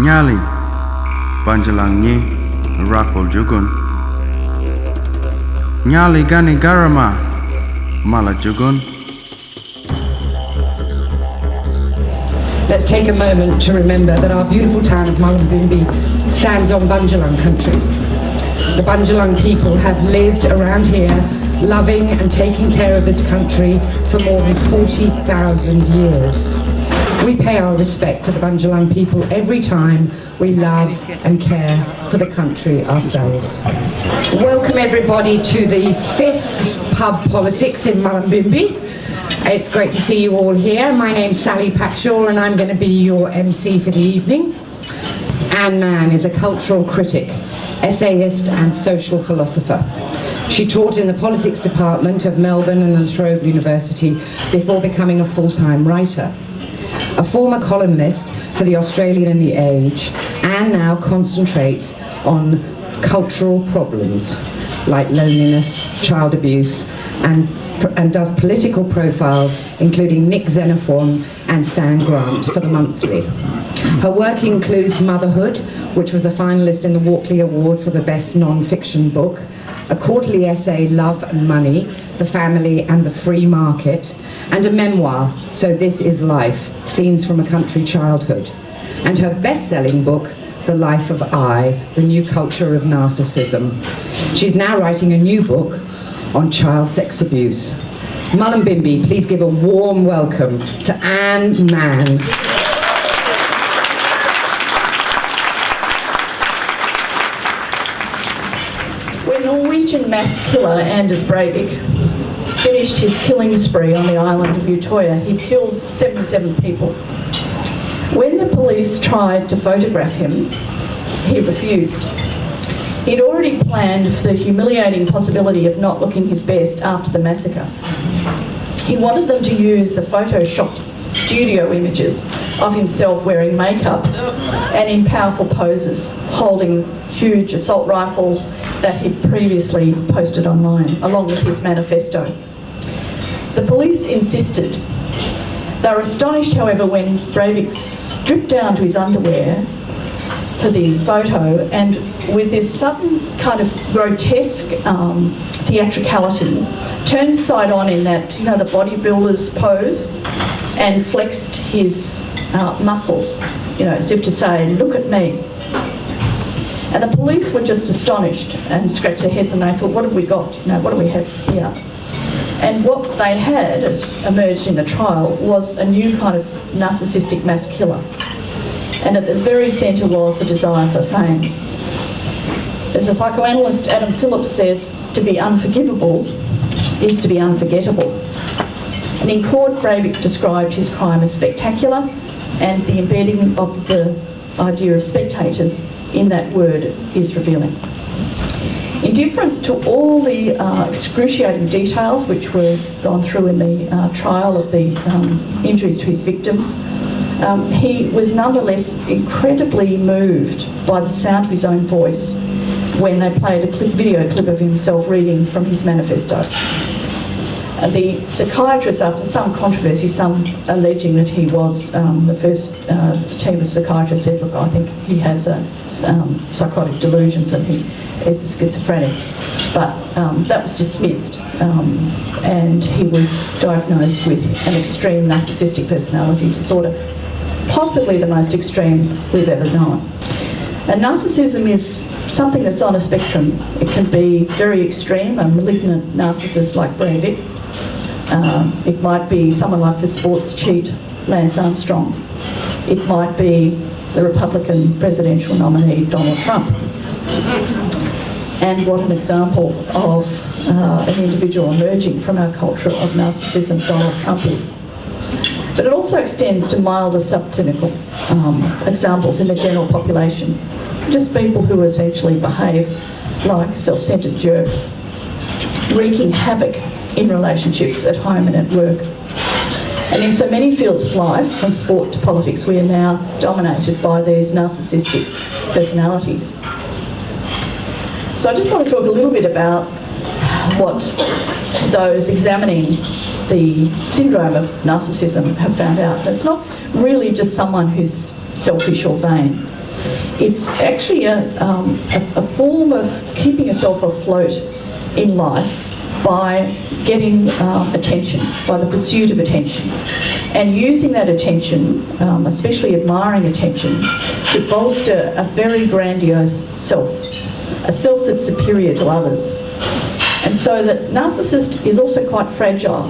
Nyali Banjalangi Rakol Jugun Nyali Gani Garama Mala Jugun. Let's take a moment to remember that our beautiful town of Mullum stands on Bunjalung country. The Bunjalung people have lived around here, loving and taking care of this country for more than 40,000 years. We pay our respect to the Bunjalung people every time we love and care for the country ourselves. Welcome everybody to the 5th Pub Politics in Mullumbimby. It's great to see you all here. My name's Sally Packshaw and I'm going to be your MC for the evening. Anne Mann is a cultural critic, essayist and social philosopher. She taught in the politics department of Melbourne and La Trobe University before becoming a full-time writer. A former columnist for The Australian and The Age, Anne now concentrates on cultural problems like loneliness, child abuse, and does political profiles including Nick Xenophon and Stan Grant for The Monthly. Her work includes Motherhood, which was a finalist in the Walkley Award for the Best Non-Fiction Book, a quarterly essay, Love and Money, The Family and the Free Market, and a memoir, So This Is Life, Scenes from a Country Childhood, and her best-selling book, The Life of I, The New Culture of Narcissism. She's now writing a new book on child sex abuse. Mullumbimby, please give a warm welcome to Anne Mann. When Norwegian mass killer Anders Breivik finished his killing spree on the island of Utoya, he killed 77 people. When the police tried to photograph him, he refused. He'd already planned for the humiliating possibility of not looking his best after the massacre. He wanted them to use the photoshopped studio images of himself wearing makeup and in powerful poses, holding huge assault rifles that he'd previously posted online, along with his manifesto. The police insisted. They were astonished, however, when Breivik stripped down to his underwear for the photo, and with this sudden kind of grotesque theatricality, turned side on in that, you know, the bodybuilder's pose, and flexed his muscles, you know, as if to say, look at me. And the police were just astonished and scratched their heads and they thought, what have we got? You know, what do we have here? And what they had, as emerged in the trial, was a new kind of narcissistic mass killer. And at the very centre was the desire for fame. As the psychoanalyst Adam Phillips says, to be unforgivable is to be unforgettable. And in court, Breivik described his crime as spectacular, and the embedding of the idea of spectators in that word is revealing. Indifferent to all the excruciating details which were gone through in the trial of the injuries to his victims, he was nonetheless incredibly moved by the sound of his own voice when they played a video clip of himself reading from his manifesto. The psychiatrist, after some controversy, some alleging that he was the first team of psychiatrists, said, look, I think he has psychotic delusions and he is a schizophrenic. But that was dismissed, and he was diagnosed with an extreme narcissistic personality disorder, possibly the most extreme we've ever known. And narcissism is something that's on a spectrum. It can be very extreme, a malignant narcissist like Breivik. It might be someone like the sports cheat Lance Armstrong. It might be the Republican presidential nominee Donald Trump. And what an example of an individual emerging from our culture of narcissism Donald Trump is. But it also extends to milder subclinical examples in the general population. Just people who essentially behave like self-centred jerks, wreaking havoc in relationships at home and at work. And in so many fields of life, from sport to politics, we are now dominated by these narcissistic personalities. So I just want to talk a little bit about what those examining the syndrome of narcissism have found out. It's not really just someone who's selfish or vain. It's actually a form of keeping yourself afloat in life by getting attention, by the pursuit of attention, and using that attention, especially admiring attention, to bolster a very grandiose self, a self that's superior to others. And so the narcissist is also quite fragile,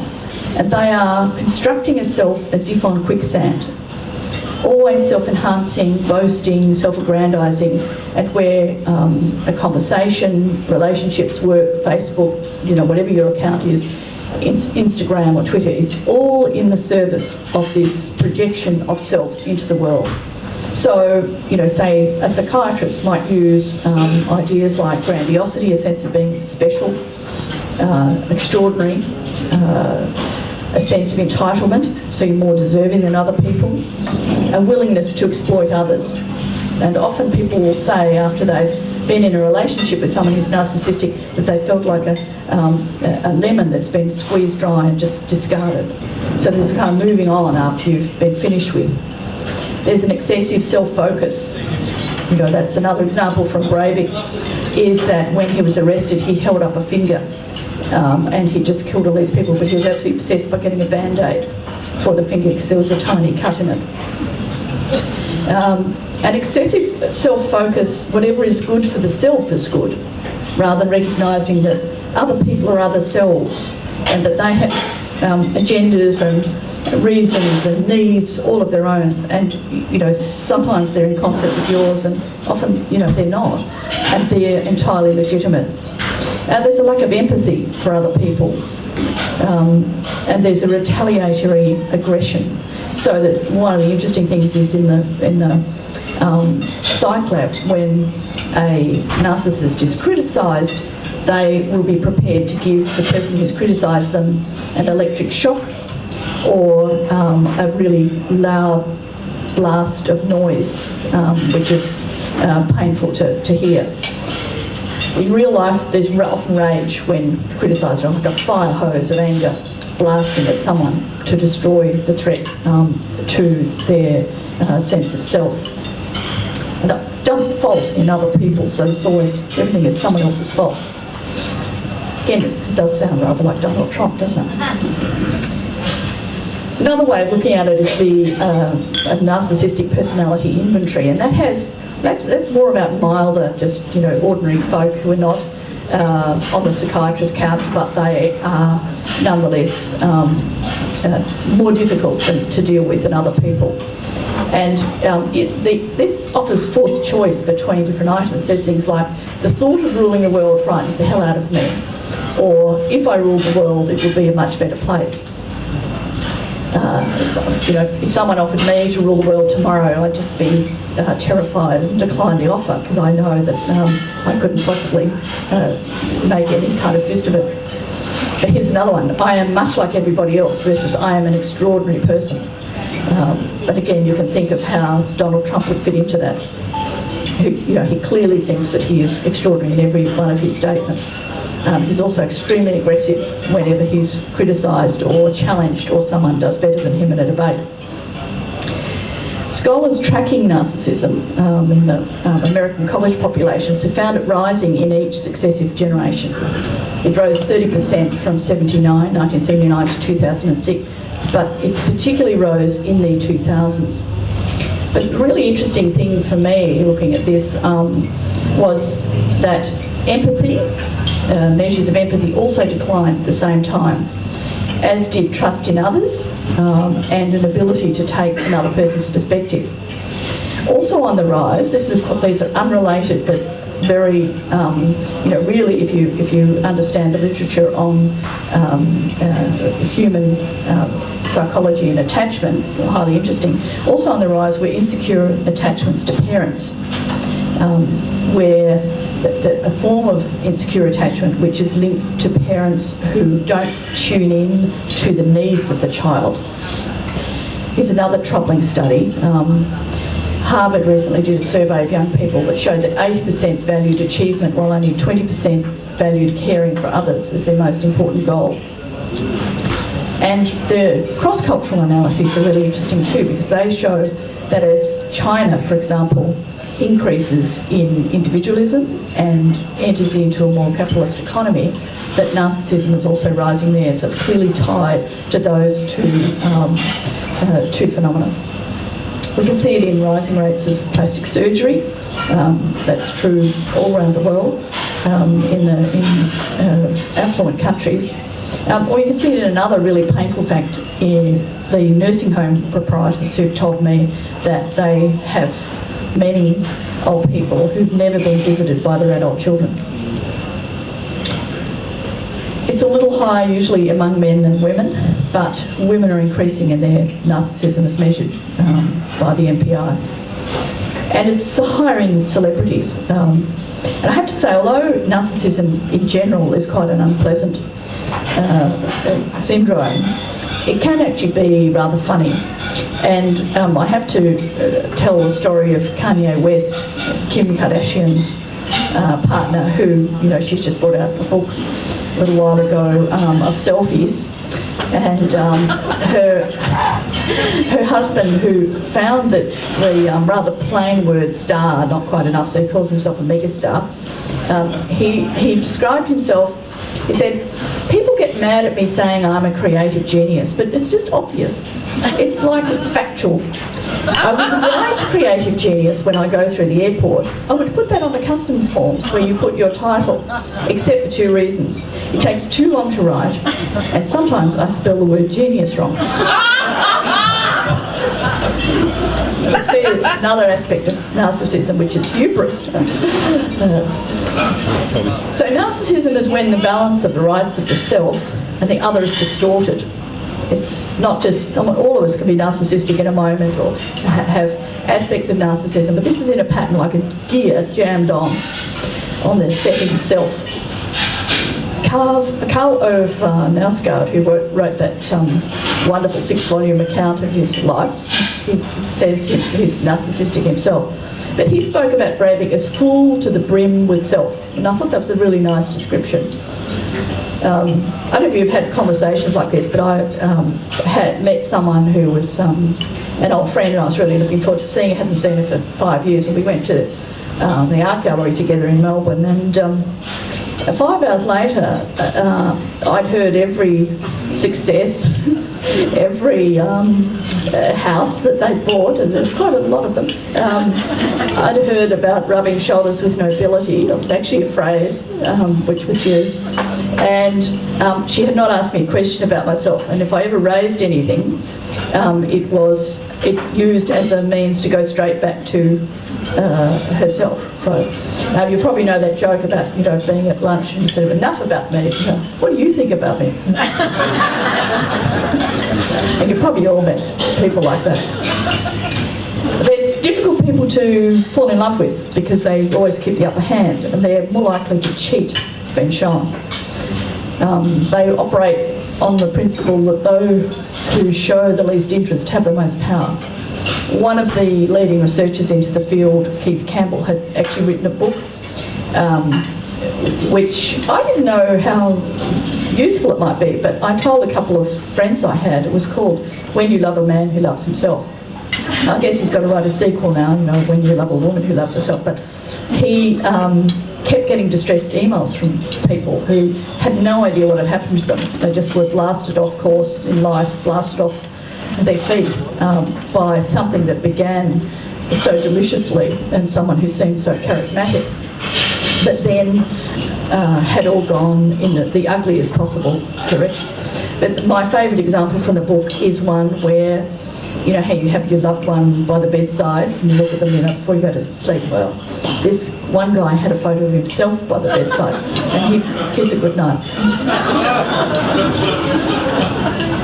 and they are constructing a self as if on quicksand, always self-enhancing, boasting, self-aggrandizing, and where a conversation, relationships, work, Facebook, whatever your account is, Instagram or Twitter, is all in the service of this projection of self into the world. So, say a psychiatrist might use ideas like grandiosity, a sense of being special, extraordinary, a sense of entitlement, so you're more deserving than other people, a willingness to exploit others. And often people will say, after they've been in a relationship with someone who's narcissistic, that they felt like a lemon that's been squeezed dry and just discarded. So there's a kind of moving on after you've been finished with. There's an excessive self-focus. That's another example from Breivik, is that when he was arrested, he held up a finger and he just killed all these people, but he was absolutely obsessed by getting a band-aid for the finger because there was a tiny cut in it. An excessive self-focus, whatever is good for the self is good, rather than recognising that other people are other selves and that they have agendas and reasons and needs all of their own, and sometimes they're in concert with yours, and often they're not, and they're entirely legitimate. There's a lack of empathy for other people, and there's a retaliatory aggression. So that one of the interesting things is in the psych lab, when a narcissist is criticised, they will be prepared to give the person who's criticised them an electric shock or a really loud blast of noise, which is painful to hear. In real life, there's often rage when criticised, like a fire hose of anger blasting at someone to destroy the threat to their sense of self. And don't fault in other people, so it's always, everything is someone else's fault. Again, it does sound rather like Donald Trump, doesn't it? Another way of looking at it is the narcissistic personality inventory, and that's more about milder, just ordinary folk who are not on the psychiatrist's couch, but they are nonetheless more difficult to deal with than other people. And this offers forced choice between different items. It says things like, the thought of ruling the world frightens the hell out of me, or if I ruled the world it would be a much better place. If someone offered me to rule the world tomorrow, I'd just be terrified and decline the offer, because I know that I couldn't possibly make any kind of fist of it. But here's another one. I am much like everybody else versus I am an extraordinary person. But again, you can think of how Donald Trump would fit into that. He clearly thinks that he is extraordinary in every one of his statements. He's also extremely aggressive whenever he's criticised or challenged or someone does better than him in a debate. Scholars tracking narcissism in the American college populations have found it rising in each successive generation. It rose 30% from 1979 to 2006, but it particularly rose in the 2000s. But the really interesting thing for me looking at this was that empathy, measures of empathy also declined at the same time, as did trust in others and an ability to take another person's perspective. Also on the rise, these are unrelated but very, really if you understand the literature on human psychology and attachment, highly interesting. Also on the rise were insecure attachments to parents, where a form of insecure attachment which is linked to parents who don't tune in to the needs of the child. Here's another troubling study. Harvard recently did a survey of young people that showed that 80% valued achievement while only 20% valued caring for others as their most important goal. And the cross-cultural analyses are really interesting too, because they show that as China, for example, increases in individualism and enters into a more capitalist economy, that narcissism is also rising there. So it's clearly tied to those two phenomena. We can see it in rising rates of plastic surgery. That's true all around the world, in affluent countries. Or you can see it in another really painful fact in the nursing home proprietors who've told me that they have many old people who've never been visited by their adult children. It's a little higher usually among men than women, but women are increasing in their narcissism as measured by the MPI. And it's higher in celebrities. And I have to say, although narcissism in general is quite an unpleasant syndrome, it can actually be rather funny. And I have to tell the story of Kanye West, Kim Kardashian's partner, who, she's just brought out a book a little while ago of selfies, and her husband, who found that the rather plain word star not quite enough, so he calls himself a megastar. He described himself, he said, "People get mad at me saying I'm a creative genius, but it's just obvious. It's like factual. I would write creative genius when I go through the airport. I would put that on the customs forms where you put your title, except for 2 reasons. It takes too long to write, and sometimes I spell the word genius wrong." Let's see another aspect of narcissism, which is hubris. So narcissism is when the balance of the rights of the self and the other is distorted. It's not just, all of us can be narcissistic in a moment or have aspects of narcissism, but this is in a pattern like a gear jammed on the setting self. Karl Ove Knausgaard, who wrote that wonderful 6-volume account of his life, he says he's narcissistic himself, but he spoke about Breivik as full to the brim with self, and I thought that was a really nice description. I don't know if you've had conversations like this, but I had met someone who was an old friend, and I was really looking forward to seeing her. I hadn't seen her for 5 years, and we went to the art gallery together in Melbourne, and 5 hours later I'd heard every success, every house that they'd bought, and there's quite a lot of them. I'd heard about rubbing shoulders with nobility. It was actually a phrase which was used. And she had not asked me a question about myself, and if I ever raised anything, it used as a means to go straight back to herself. So you probably know that joke about being at lunch and sort of enough about me. What do you think about me? And you probably all met people like that. They're difficult people to fall in love with because they always keep the upper hand, and they're more likely to cheat, it's been shown. They operate on the principle that those who show the least interest have the most power. One of the leading researchers into the field, Keith Campbell, had actually written a book which I didn't know how useful it might be, but I told a couple of friends I had. It was called When You Love a Man Who Loves Himself. I guess he's got to write a sequel now, When You Love a Woman Who Loves Herself, but he kept getting distressed emails from people who had no idea what had happened to them. They just were blasted off course in life, blasted off their feet by something that began so deliciously and someone who seemed so charismatic, but then had all gone in the ugliest possible direction. But my favourite example from the book is one where how you have your loved one by the bedside and you look at them before you go to sleep. Well, this one guy had a photo of himself by the bedside and he'd kiss it goodnight.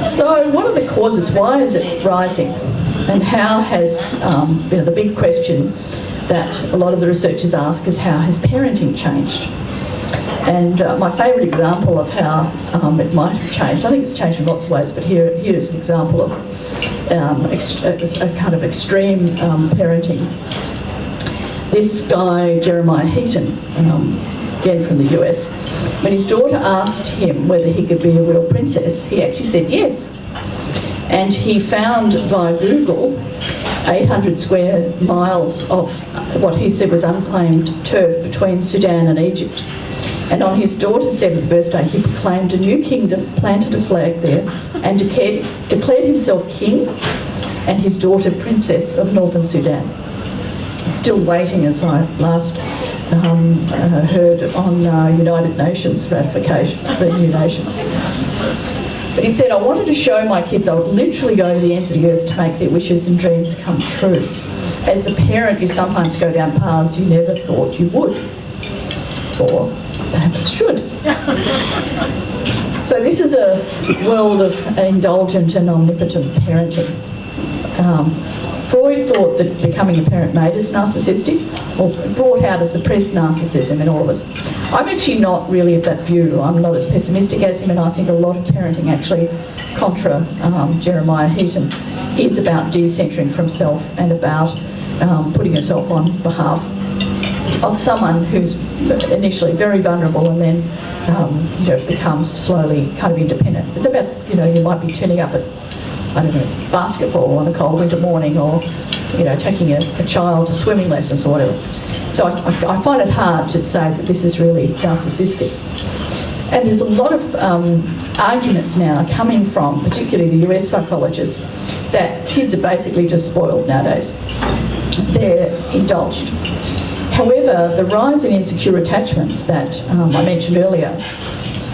So what are the causes? Why is it rising? And how has, the big question that a lot of the researchers ask is, how has parenting changed? And my favourite example of how it might have changed, I think it's changed in lots of ways, but here's an example of a kind of extreme parenting. This guy, Jeremiah Heaton, again from the US, when his daughter asked him whether he could be a real princess, he actually said yes. And he found via Google 800 square miles of what he said was unclaimed turf between Sudan and Egypt. And on his daughter's 7th birthday, he proclaimed a new kingdom, planted a flag there, and declared himself king and his daughter princess of Northern Sudan. Still waiting, as I last heard, on United Nations ratification of the new nation. But he said, I wanted to show my kids I would literally go to the ends of the earth to make their wishes and dreams come true. As a parent, you sometimes go down paths you never thought you would, or perhaps should. So this is a world of indulgent and omnipotent parenting. Freud thought that becoming a parent made us narcissistic, or brought out a suppressed narcissism in all of us. I'm actually not really of that view. I'm not as pessimistic as him, and I think a lot of parenting actually, contra Jeremiah Heaton, is about decentering from self and about putting yourself on behalf of someone who's initially very vulnerable and then becomes slowly kind of independent. It's about, you might be turning up at, I don't know, basketball on a cold winter morning, or taking a child to swimming lessons or whatever. So I find it hard to say that this is really narcissistic. And there's a lot of arguments now coming from, particularly the US psychologists, that kids are basically just spoiled nowadays. They're indulged. However, the rise in insecure attachments that I mentioned earlier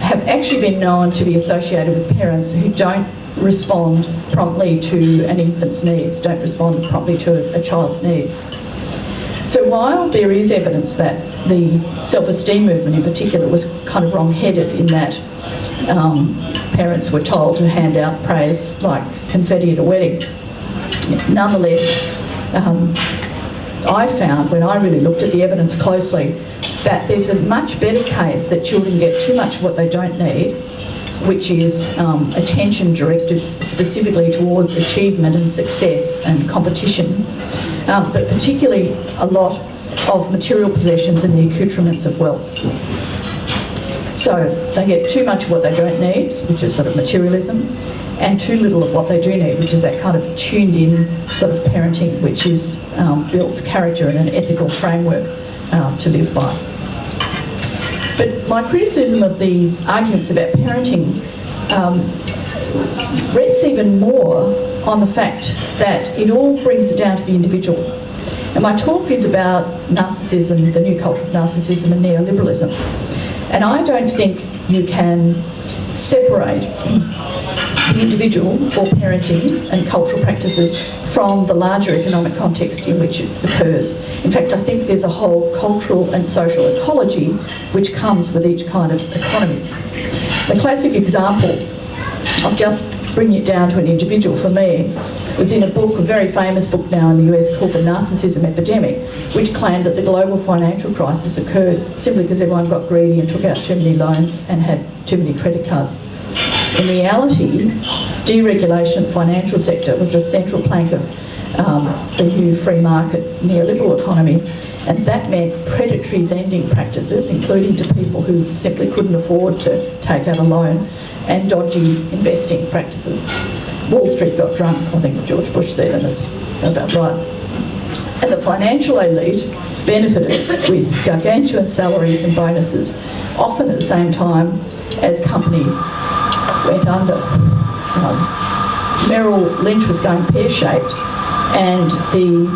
have actually been known to be associated with parents who don't respond promptly to an infant's needs, don't respond promptly to a child's needs. So while there is evidence that the self-esteem movement in particular was kind of wrong-headed in that parents were told to hand out praise like confetti at a wedding, nonetheless, I found, when I really looked at the evidence closely, that there's a much better case that children get too much of what they don't need, which is attention directed specifically towards achievement and success and competition, but particularly a lot of material possessions and the accoutrements of wealth. So they get too much of what they don't need, which is sort of materialism, and too little of what they do need, which is that kind of tuned in sort of parenting, which is builds character and an ethical framework to live by. But my criticism of the arguments about parenting rests even more on the fact that it all brings it down to the individual. And my talk is about narcissism, the new culture of narcissism and neoliberalism. And I don't think you can separate the individual or parenting and cultural practices from the larger economic context in which it occurs. In fact, I think there's a whole cultural and social ecology which comes with each kind of economy. The classic example of just bringing it down to an individual for me was in a book, a very famous book now in the US called The Narcissism Epidemic, which claimed that the global financial crisis occurred simply because everyone got greedy and took out too many loans and had too many credit cards. In reality, deregulation of the financial sector was a central plank of the new free market neoliberal economy, and that meant predatory lending practices, including to people who simply couldn't afford to take out a loan, and dodgy investing practices. Wall Street got drunk, I think George Bush said, and that's about right. And the financial elite benefited with gargantuan salaries and bonuses, often at the same time as company went under. Merrill Lynch was going pear-shaped, and the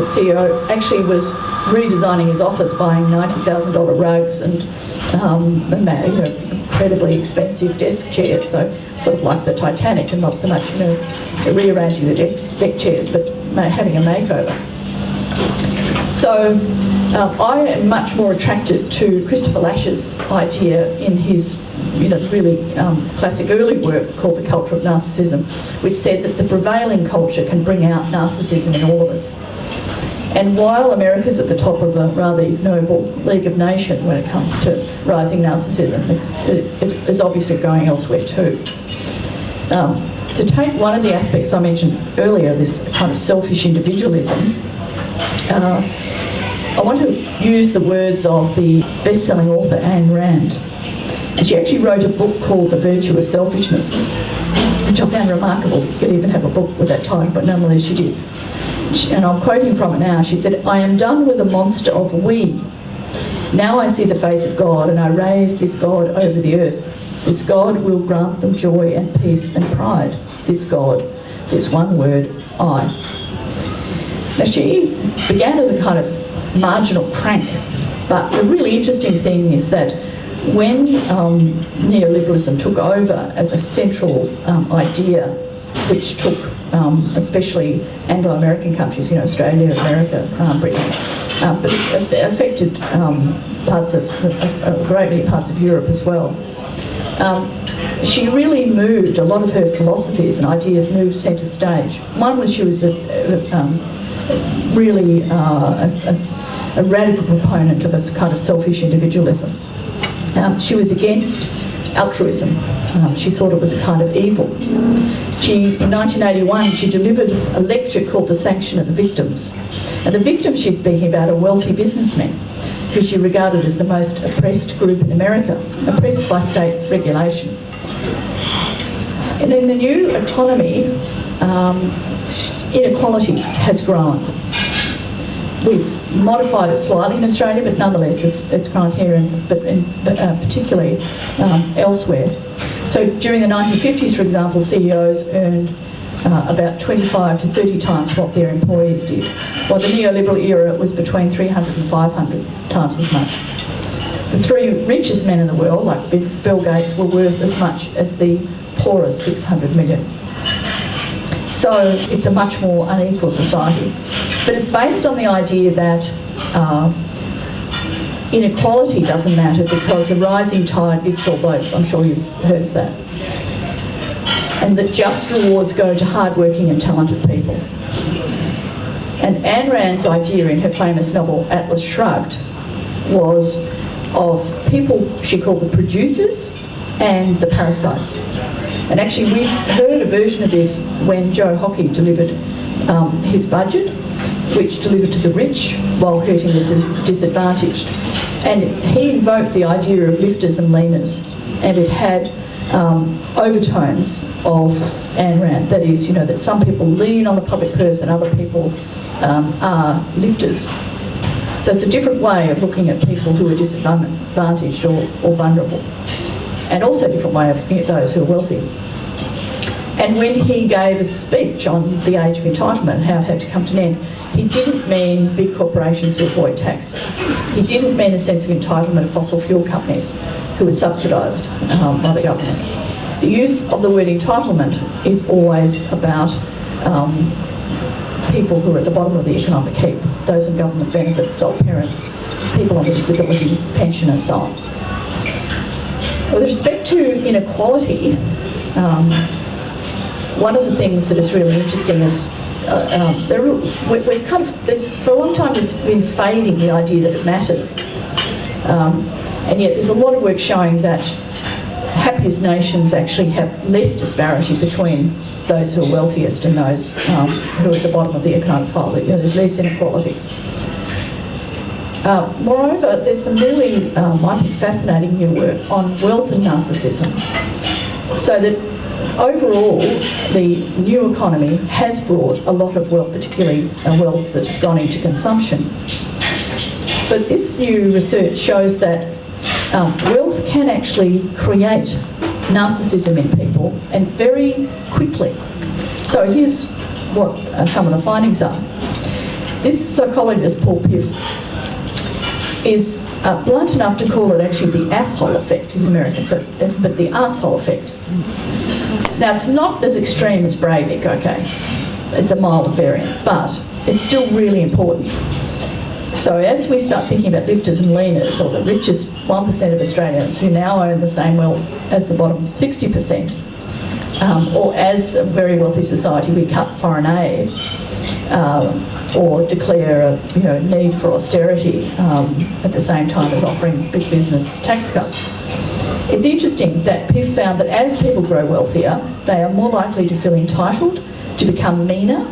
CEO actually was redesigning his office, buying $90,000 rugs and incredibly expensive desk chairs, so sort of like the Titanic, and not so much rearranging the deck chairs, but having a makeover. So I am much more attracted to Christopher Lash's idea in his really classic early work called The Culture of Narcissism, which said that the prevailing culture can bring out narcissism in all of us. And while America's at the top of a rather ignoble League of Nations when it comes to rising narcissism, it's obviously going elsewhere too. To take one of the aspects I mentioned earlier, this kind of selfish individualism, I want to use the words of the best-selling author Ayn Rand. And she actually wrote a book called The Virtue of Selfishness, which I found remarkable that you could even have a book with that title, but nonetheless she did. And I'm quoting from it now. She said, "I am done with the monster of we. Now I see the face of God, and I raise this God over the earth. This God will grant them joy and peace and pride. This God, this one word, I." Now she began as a kind of marginal crank, but the really interesting thing is that when neoliberalism took over as a central idea, which took especially Anglo-American countries, Australia, America, Britain, but it affected greatly parts of Europe as well. She really moved, a lot of her philosophies and ideas moved centre stage. One was she was really a radical proponent of a kind of selfish individualism. She was against altruism. She thought it was a kind of evil. In 1981, she delivered a lecture called The Sanction of the Victims. And the victims she's speaking about are wealthy businessmen, who she regarded as the most oppressed group in America, oppressed by state regulation. And in the new economy, inequality has grown. We've modified it slightly in Australia, but nonetheless it's grown here, but particularly elsewhere. So during the 1950s, for example, CEOs earned about 25 to 30 times what their employees did. While the neoliberal era was between 300 and 500 times as much. The three richest men in the world, like Bill Gates, were worth as much as the poorest 600 million. So it's a much more unequal society. But it's based on the idea that inequality doesn't matter because a rising tide lifts all boats. I'm sure you've heard of that. And that just rewards go to hardworking and talented people. And Ayn Rand's idea in her famous novel Atlas Shrugged was of people she called the producers and the parasites. And actually we've heard a version of this when Joe Hockey delivered his budget, which delivered to the rich while hurting the disadvantaged. And he invoked the idea of lifters and leaners, and it had overtones of Ayn Rand. That is, that some people lean on the public purse and other people are lifters. So it's a different way of looking at people who are disadvantaged or vulnerable. And also a different way of looking at those who are wealthy. And when he gave a speech on the age of entitlement and how it had to come to an end, he didn't mean big corporations who avoid tax. He didn't mean the sense of entitlement of fossil fuel companies who are subsidised by the government. The use of the word entitlement is always about people who are at the bottom of the economic heap, those on government benefits, sole parents, people on the disability pension and so on. With respect to inequality, one of the things that is really interesting is for a long time there's been fading the idea that it matters. And yet there's a lot of work showing that happiest nations actually have less disparity between those who are wealthiest and those who are at the bottom of the economic pile. There's less inequality. Moreover, there's some really, I think, fascinating new work on wealth and narcissism. So that overall, the new economy has brought a lot of wealth, particularly wealth that's gone into consumption. But this new research shows that wealth can actually create narcissism in people, and very quickly. So here's what some of the findings are. This psychologist, Paul Piff, is blunt enough to call it actually the asshole effect. He's American, but the asshole effect. Now, it's not as extreme as Breivik, okay? It's a milder variant, but it's still really important. So as we start thinking about lifters and leaners, or the richest 1% of Australians who now own the same wealth as the bottom 60%, or as a very wealthy society we cut foreign aid, or declare a need for austerity at the same time as offering big business tax cuts. It's interesting that Piff found that as people grow wealthier, they are more likely to feel entitled, to become meaner,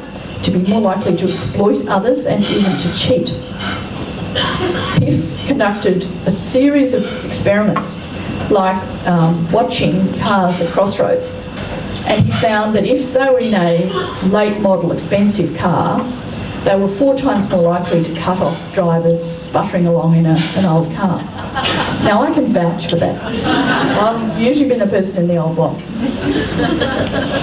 to be more likely to exploit others and even to cheat. Piff conducted a series of experiments like watching cars at crossroads. And he found that if they were in a late model expensive car, they were 4 times more likely to cut off drivers sputtering along in an old car. Now I can vouch for that. I've usually been the person in the old block.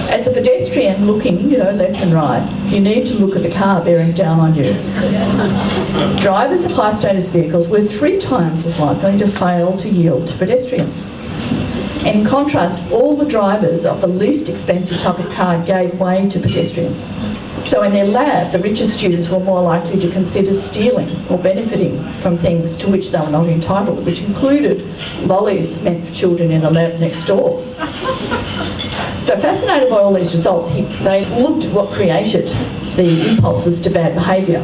As a pedestrian looking, left and right, you need to look at the car bearing down on you. Drivers of high status vehicles were 3 times as likely to fail to yield to pedestrians. And in contrast, all the drivers of the least expensive type of car gave way to pedestrians. So in their lab, the richest students were more likely to consider stealing or benefiting from things to which they were not entitled, which included lollies meant for children in a lab next door. So fascinated by all these results, they looked at what created the impulses to bad behaviour.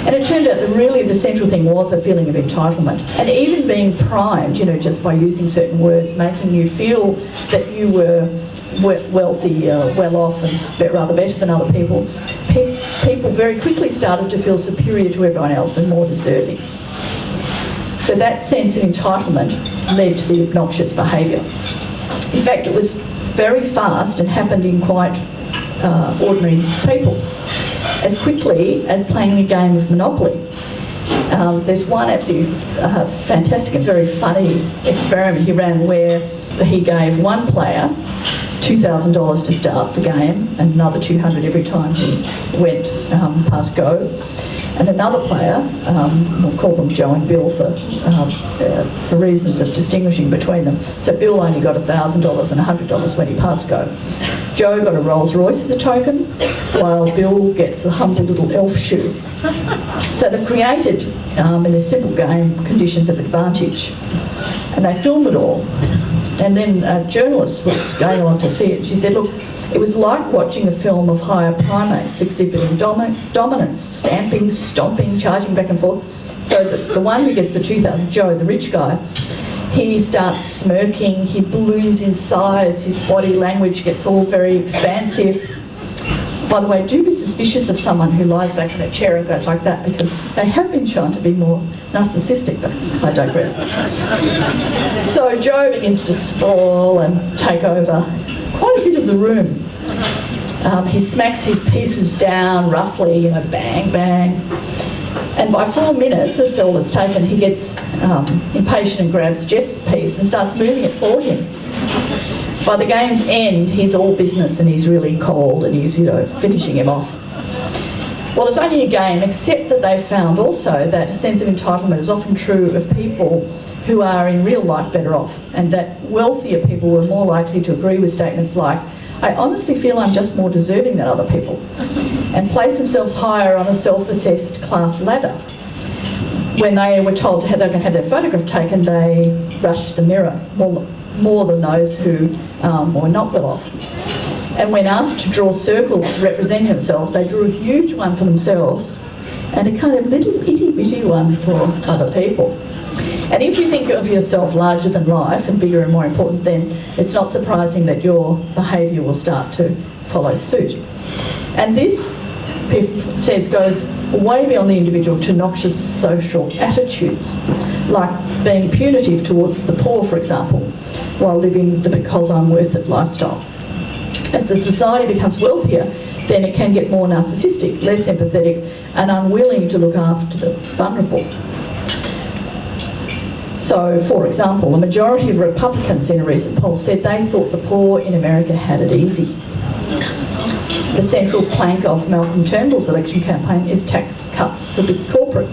And it turned out that really the central thing was a feeling of entitlement. And even being primed, just by using certain words, making you feel that you were wealthy, well off and rather better than other people, people very quickly started to feel superior to everyone else and more deserving. So that sense of entitlement led to the obnoxious behaviour. In fact, it was very fast and happened in quite ordinary people. As quickly as playing a game of Monopoly. There's one absolutely fantastic and very funny experiment he ran where he gave one player $2,000 to start the game and another $200 every time he went past go. And another player, we'll call them Joe and Bill for reasons of distinguishing between them. So Bill only got $1,000 and $100 when he passed go. Joe got a Rolls Royce as a token, while Bill gets a humble little elf shoe. So they've created, in this simple game, conditions of advantage. And they film it all. And then a journalist was going along to see it. She said, look, it was like watching a film of higher primates exhibiting dominance, stamping, stomping, charging back and forth. So the one who gets the 2,000, Joe, the rich guy, he starts smirking, he balloons in size, his body language gets all very expansive. By the way, do be suspicious of someone who lies back in a chair and goes like that, because they have been shown to be more narcissistic, but I digress. So Joe begins to sprawl and take over quite a bit of the room. He smacks his pieces down roughly, bang, bang. And by 4 minutes, that's all it's taken, he gets impatient and grabs Jeff's piece and starts moving it for him. By the game's end, he's all business and he's really cold and he's, finishing him off. Well, it's only a game, except that they've found also that a sense of entitlement is often true of people who are in real life better off, and that wealthier people were more likely to agree with statements like, I honestly feel I'm just more deserving than other people, and place themselves higher on a self-assessed class ladder. When they were told how they were going to have their photograph taken, they rushed to the mirror more than those who were not well off. And when asked to draw circles representing themselves, they drew a huge one for themselves and a kind of little itty-bitty one for other people. And if you think of yourself larger than life and bigger and more important, then it's not surprising that your behaviour will start to follow suit. And this, Piff says, goes way beyond the individual to noxious social attitudes, like being punitive towards the poor, for example, while living the because I'm worth it lifestyle. As the society becomes wealthier, then it can get more narcissistic, less empathetic, and unwilling to look after the vulnerable. So, for example, the majority of Republicans in a recent poll said they thought the poor in America had it easy. The central plank of Malcolm Turnbull's election campaign is tax cuts for big corporate.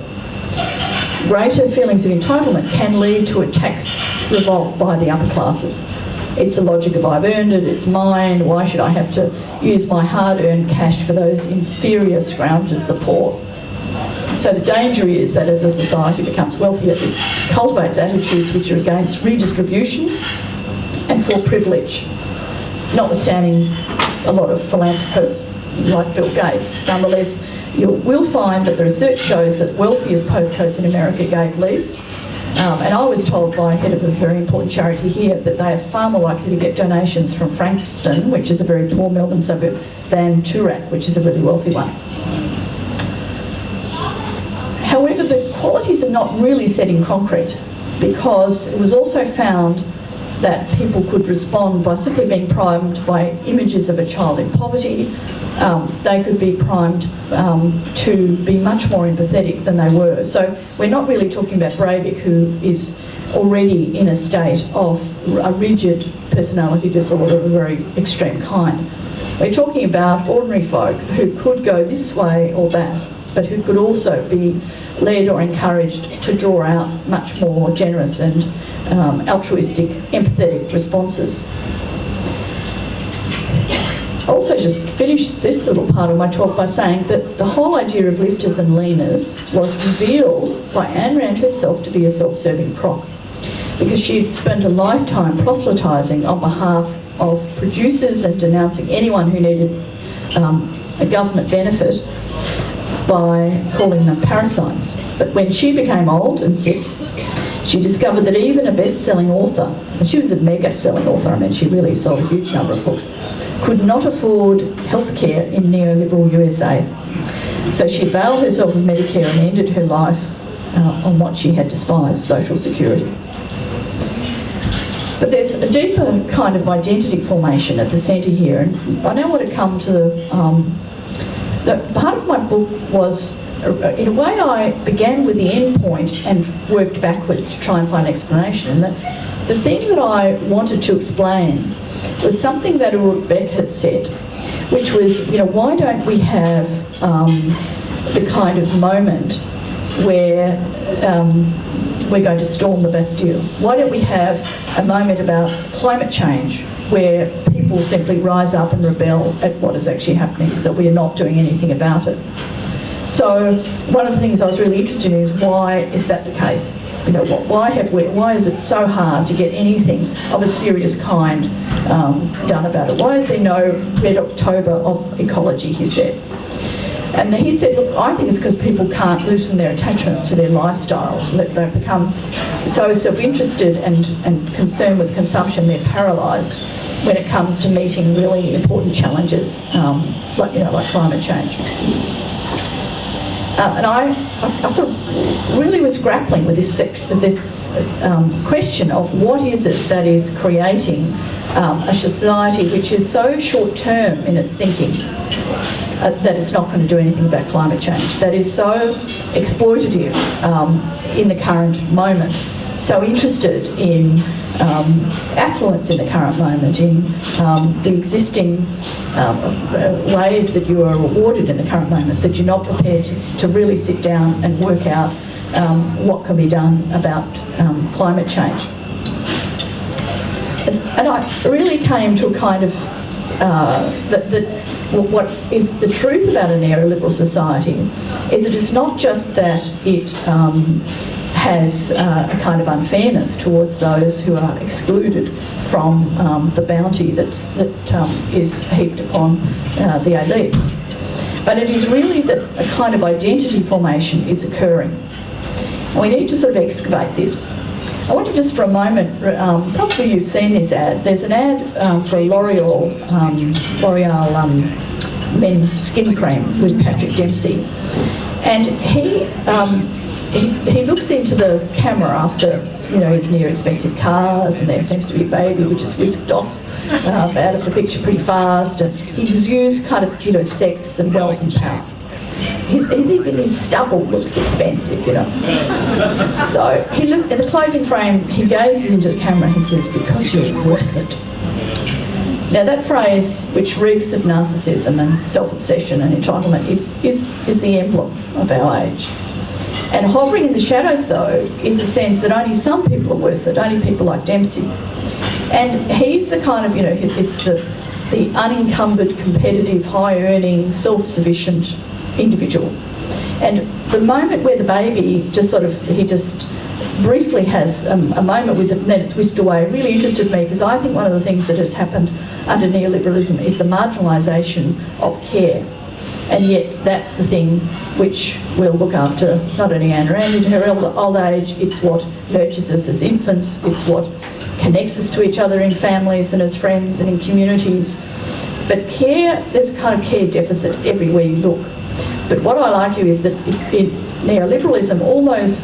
Greater feelings of entitlement can lead to a tax revolt by the upper classes. It's the logic of I've earned it, it's mine, why should I have to use my hard-earned cash for those inferior scroungers, the poor? So the danger is that as a society becomes wealthier, it cultivates attitudes which are against redistribution and for privilege, notwithstanding a lot of philanthropists like Bill Gates. Nonetheless, you will find that the research shows that wealthiest postcodes in America gave least. And I was told by a head of a very important charity here that they are far more likely to get donations from Frankston, which is a very poor Melbourne suburb, than Toorak, which is a really wealthy one. However, the qualities are not really set in concrete, because it was also found that people could respond by simply being primed by images of a child in poverty. They could be primed to be much more empathetic than they were. So we're not really talking about Breivik, who is already in a state of a rigid personality disorder of a very extreme kind. We're talking about ordinary folk who could go this way or that, but who could also be led or encouraged to draw out much more generous and altruistic, empathetic responses. I also just finished this little part of my talk by saying that the whole idea of lifters and leaners was revealed by Ayn Rand herself to be a self-serving crock, because she'd spent a lifetime proselytising on behalf of producers and denouncing anyone who needed a government benefit by calling them parasites. But when she became old and sick, she discovered that even a best-selling author, and she was a mega-selling author, I mean, she really sold a huge number of books, could not afford healthcare in neoliberal USA. So she availed herself of Medicare and ended her life on what she had despised, social security. But there's a deeper kind of identity formation at the centre here, and I now want to come to the part of my book was, in a way, I began with the end point and worked backwards to try and find an explanation. And the thing that I wanted to explain was something that Ulrich Beck had said, which was, you know, why don't we have the kind of moment where we're going to storm the Bastille? Why don't we have a moment about climate change where people simply rise up and rebel at what is actually happening, that we are not doing anything about it? So one of the things I was really interested in is, why is that the case? You know, why is it so hard to get anything of a serious kind done about it? Why is there no Red October of ecology, he said. And he said, look, I think it's because people can't loosen their attachments to their lifestyles. They've become so self-interested and concerned with consumption, they're paralysed when it comes to meeting really important challenges, like climate change. And I sort of really was grappling with this question of what is it that is creating a society which is so short-term in its thinking that it's not going to do anything about climate change, that is so exploitative in the current moment, so interested in affluence in the current moment, in the existing ways that you are rewarded in the current moment, that you're not prepared to really sit down and work out what can be done about climate change. And I really came to a kind of what is the truth about a neoliberal society is that it's not just that it has a kind of unfairness towards those who are excluded from the bounty that is heaped upon the elites, but it is really that a kind of identity formation is occurring. And we need to sort of excavate this. I want to just for a moment, probably you've seen this ad. There's an ad for L'Oreal men's skin cream with Patrick Dempsey, and he looks into the camera after, you know, he's near expensive cars, and there seems to be a baby which is whisked off out of the picture pretty fast, and he exudes kind of, you know, sex and wealth and power. Even his stubble looks expensive, you know. So he looked at the closing frame, he gazes into the camera and he says, "Because you're worth it." Now that phrase, which reeks of narcissism and self-obsession and entitlement, is the emblem of our age. And hovering in the shadows, though, is a sense that only some people are worth it, only people like Dempsey. And he's the kind of, you know, it's the unencumbered, competitive, high-earning, self-sufficient individual. And the moment where the baby he just briefly has a moment with it and then it's whisked away really interested me, because I think one of the things that has happened under neoliberalism is the marginalisation of care. And yet that's the thing which will look after not only Ayn Rand in her old age, it's what nurtures us as infants, it's what connects us to each other in families and as friends and in communities. But care, there's a kind of care deficit everywhere you look. But what I'll argue is that in neoliberalism, all those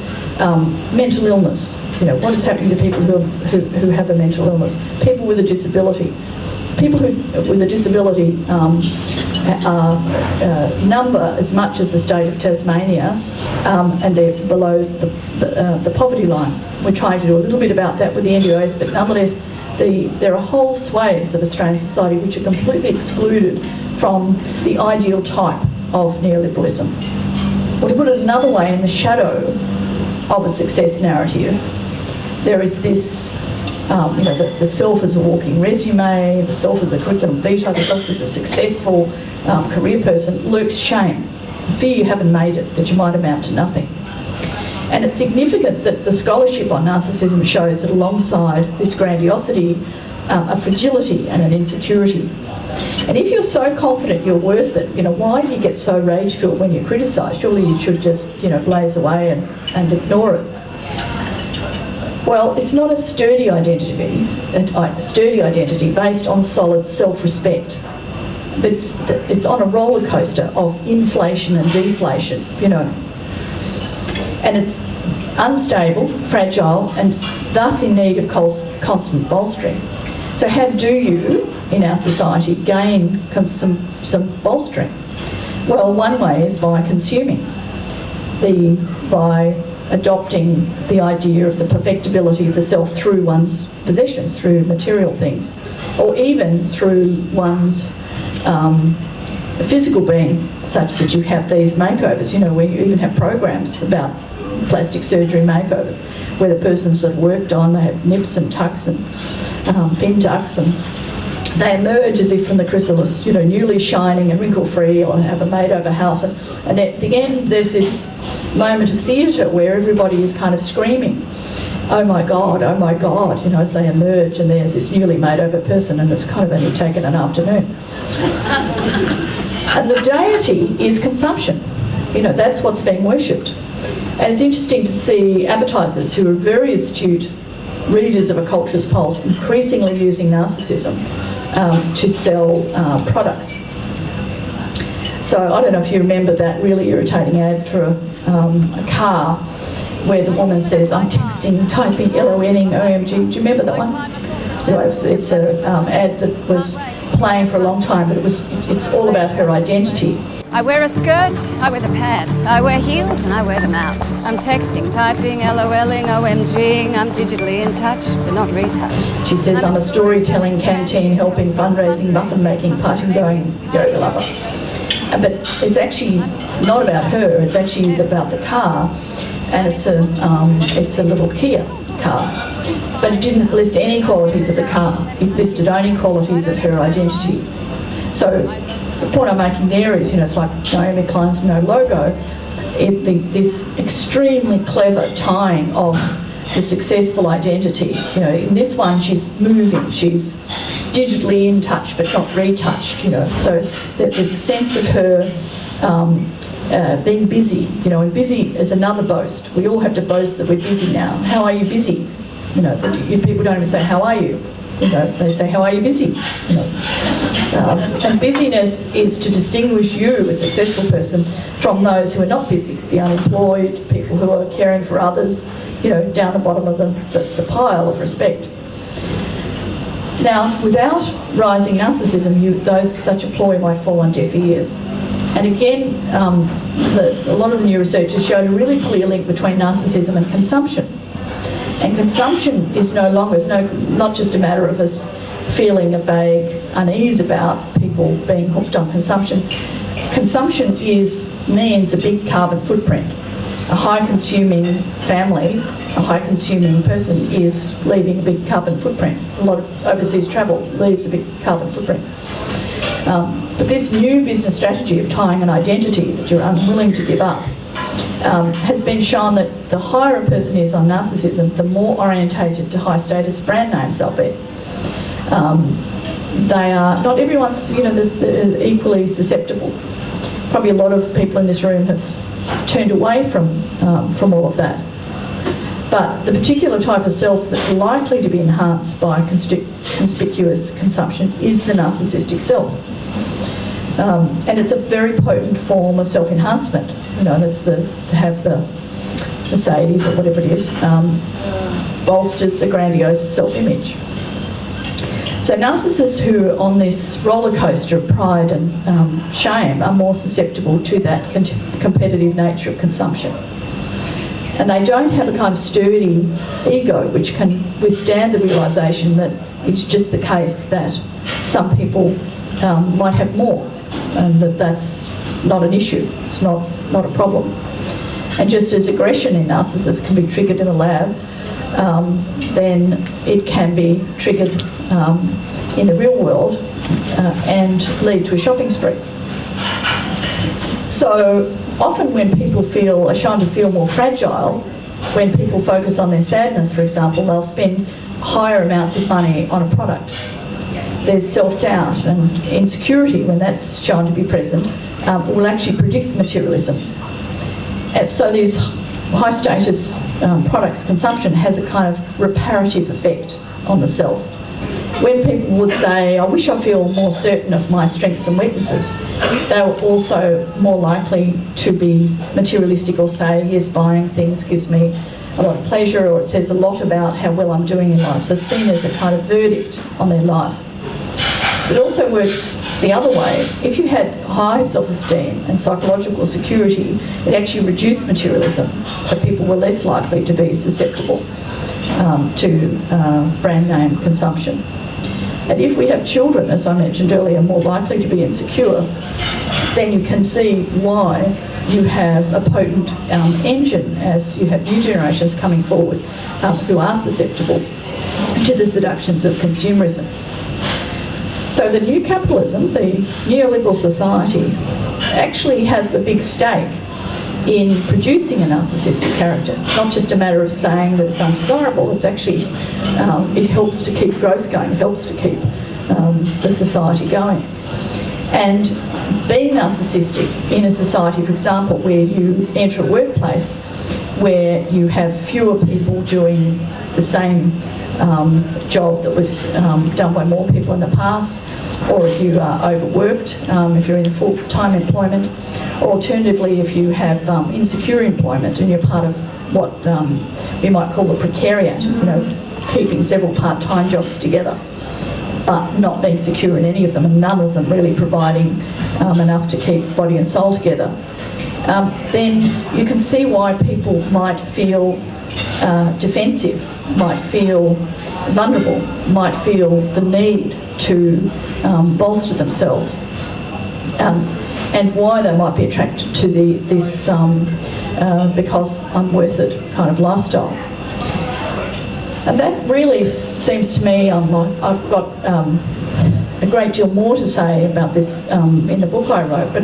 mental illness, what is happening to people who have a mental illness, people with a disability. People with a disability number as much as the state of Tasmania, and they're below the poverty line. We're trying to do a little bit about that with the NGOs, but nonetheless, there are whole swathes of Australian society which are completely excluded from the ideal type of neoliberalism. Or to put it another way, in the shadow of a success narrative, there is this, the self as a walking resume, the self as a curriculum vitae, the self as a successful career person, lurks shame, fear you haven't made it, that you might amount to nothing. And it's significant that the scholarship on narcissism shows that alongside this grandiosity, a fragility and an insecurity. And if you're so confident you're worth it, why do you get so rage-filled when you're criticised? Surely you should just, blaze away and ignore it. Well, it's not a sturdy identity based on solid self-respect. But it's on a roller coaster of inflation and deflation, And it's unstable, fragile, and thus in need of constant bolstering. So how do you, in our society, gain some bolstering? Well, one way is by consuming, by adopting the idea of the perfectibility of the self through one's possessions, through material things, or even through one's physical being, such that you have these makeovers, where you even have programs about plastic surgery makeovers, where the person's sort of worked on, they have nips and tucks and pin tucks, and they emerge as if from the chrysalis, newly shining and wrinkle-free, or have a made-over house. And at the end, there's this moment of theatre where everybody is kind of screaming, oh my God, as they emerge, and they're this newly made-over person, and it's kind of only taken an afternoon. And the deity is consumption. That's what's being worshipped. And it's interesting to see advertisers who are very astute readers of a culture's pulse increasingly using narcissism to sell products. So I don't know if you remember that really irritating ad for a car where the woman says, I'm texting, typing, LONing, OMG. Do you remember that one? Anyway, it's an ad that was playing for a long time, but it's all about her identity. I wear a skirt, I wear the pants, I wear heels and I wear them out. I'm texting, typing, LOLing, OMGing, I'm digitally in touch, but not retouched. She says, I'm a storytelling, canteen, helping, fundraising, muffin making, party going, yoga lover. But it's actually not about her, it's actually about the car, and it's a little Kia car. But it didn't list any qualities of the car, it listed only qualities of her identity. So the point I'm making there is, it's like Naomi Klein's logo, this extremely clever tying of the successful identity. In this one, she's moving, she's digitally in touch but not retouched, so there's a sense of her being busy, and busy is another boast. We all have to boast that we're busy now. How are you busy? People don't even say, how are you? They say, how are you busy? And busyness is to distinguish you, a successful person, from those who are not busy, the unemployed, people who are caring for others, down the bottom of the pile of respect. Now, without rising narcissism, such a ploy might fall on deaf ears. And again, a lot of the new research has shown a really clear link between narcissism and consumption. And consumption is not just a matter of us feeling a vague unease about people being hooked on consumption. Consumption means a big carbon footprint. A high-consuming family, a high-consuming person is leaving a big carbon footprint. A lot of overseas travel leaves a big carbon footprint. But this new business strategy of tying an identity that you're unwilling to give up has been shown that the higher a person is on narcissism, the more orientated to high-status brand names they'll be. They are, not everyone's, equally susceptible. Probably a lot of people in this room have turned away from all of that. But the particular type of self that's likely to be enhanced by conspicuous consumption is the narcissistic self. And it's a very potent form of self-enhancement. That's to have the Mercedes or whatever it is, bolsters a grandiose self-image. So narcissists who are on this roller coaster of pride and shame are more susceptible to that competitive nature of consumption. And they don't have a kind of sturdy ego which can withstand the realisation that it's just the case that some people might have more, and that's not an issue, it's not a problem. And just as aggression in narcissists can be triggered in the lab, then it can be triggered in the real world and lead to a shopping spree. So often when people are shown to feel more fragile, when people focus on their sadness, for example, they'll spend higher amounts of money on a product. There's self-doubt and insecurity when that's shown to be present, will actually predict materialism. And so these high-status products consumption has a kind of reparative effect on the self. When people would say, I wish I feel more certain of my strengths and weaknesses, they were also more likely to be materialistic or say, yes, buying things gives me a lot of pleasure, or it says a lot about how well I'm doing in life. So it's seen as a kind of verdict on their life. It also works the other way. If you had high self-esteem and psychological security, it actually reduced materialism, so people were less likely to be susceptible to brand name consumption. And if we have children, as I mentioned earlier, more likely to be insecure, then you can see why you have a potent engine as you have new generations coming forward who are susceptible to the seductions of consumerism. So the new capitalism, the neoliberal society, actually has a big stake in producing a narcissistic character. It's not just a matter of saying that it's undesirable, it's actually, it helps to keep growth going, it helps to keep the society going. And being narcissistic in a society, for example, where you enter a workplace where you have fewer people doing the same job that was done by more people in the past, or if you are overworked, if you're in full-time employment, or alternatively if you have insecure employment and you're part of what you might call the precariat, you know, keeping several part-time jobs together, but not being secure in any of them, and none of them really providing enough to keep body and soul together, then you can see why people might feel defensive, might feel vulnerable, might feel the need to bolster themselves, and why they might be attracted to this because I'm worth it kind of lifestyle. And that really seems to me, I've got a great deal more to say about this in the book I wrote, but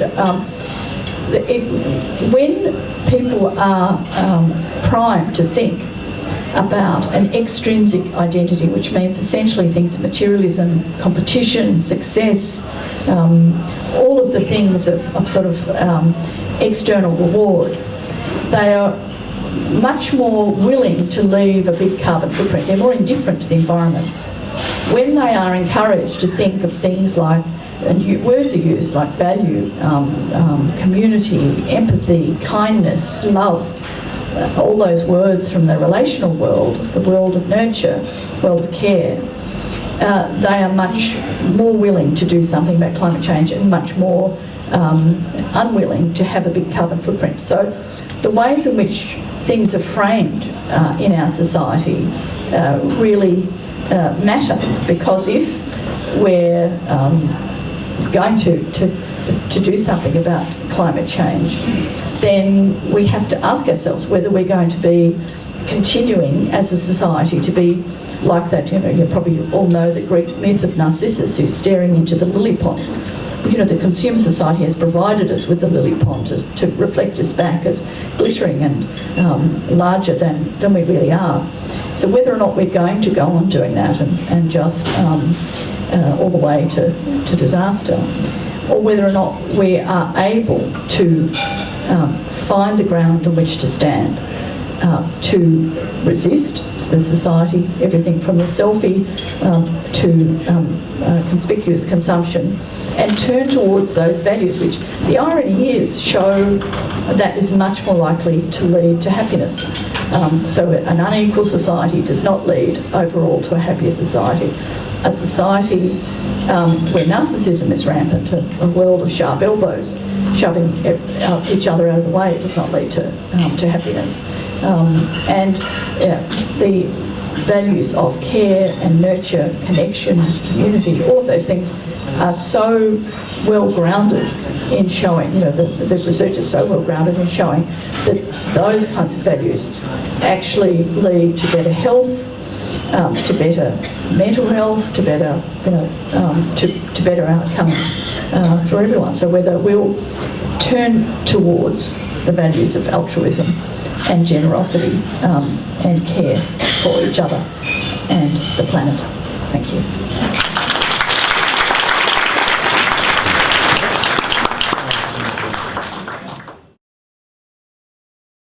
when people are primed to think about an extrinsic identity, which means essentially things of materialism, competition, success, all of the things of sort of external reward, they are much more willing to leave a big carbon footprint. They're more indifferent to the environment. When they are encouraged to think of things like, and words are used like value, community, empathy, kindness, love, all those words from the relational world, the world of nurture, world of care, they are much more willing to do something about climate change and much more unwilling to have a big carbon footprint. So the ways in which things are framed in our society really matter, because if we're going to do something about climate change, then we have to ask ourselves whether we're going to be continuing as a society to be like that. You know, you probably all know the Greek myth of Narcissus who's staring into the lily pond. You know, the consumer society has provided us with the lily pond to reflect us back as glittering and larger than we really are. So whether or not we're going to go on doing that and just all the way to disaster, or whether or not we are able to find the ground on which to stand, to resist the society, everything from the selfie to conspicuous consumption, and turn towards those values, which the irony is show that is much more likely to lead to happiness. So an unequal society does not lead overall to a happier society. A society where narcissism is rampant, a world of sharp elbows, shoving each other out of the way, does not lead to happiness. The values of care and nurture, connection, community, all of those things are so well grounded in showing, the research is so well grounded in showing that those kinds of values actually lead to better health, to better mental health, to better, to better outcomes for everyone. So whether we'll turn towards the values of altruism and generosity and care for each other and the planet. Thank you.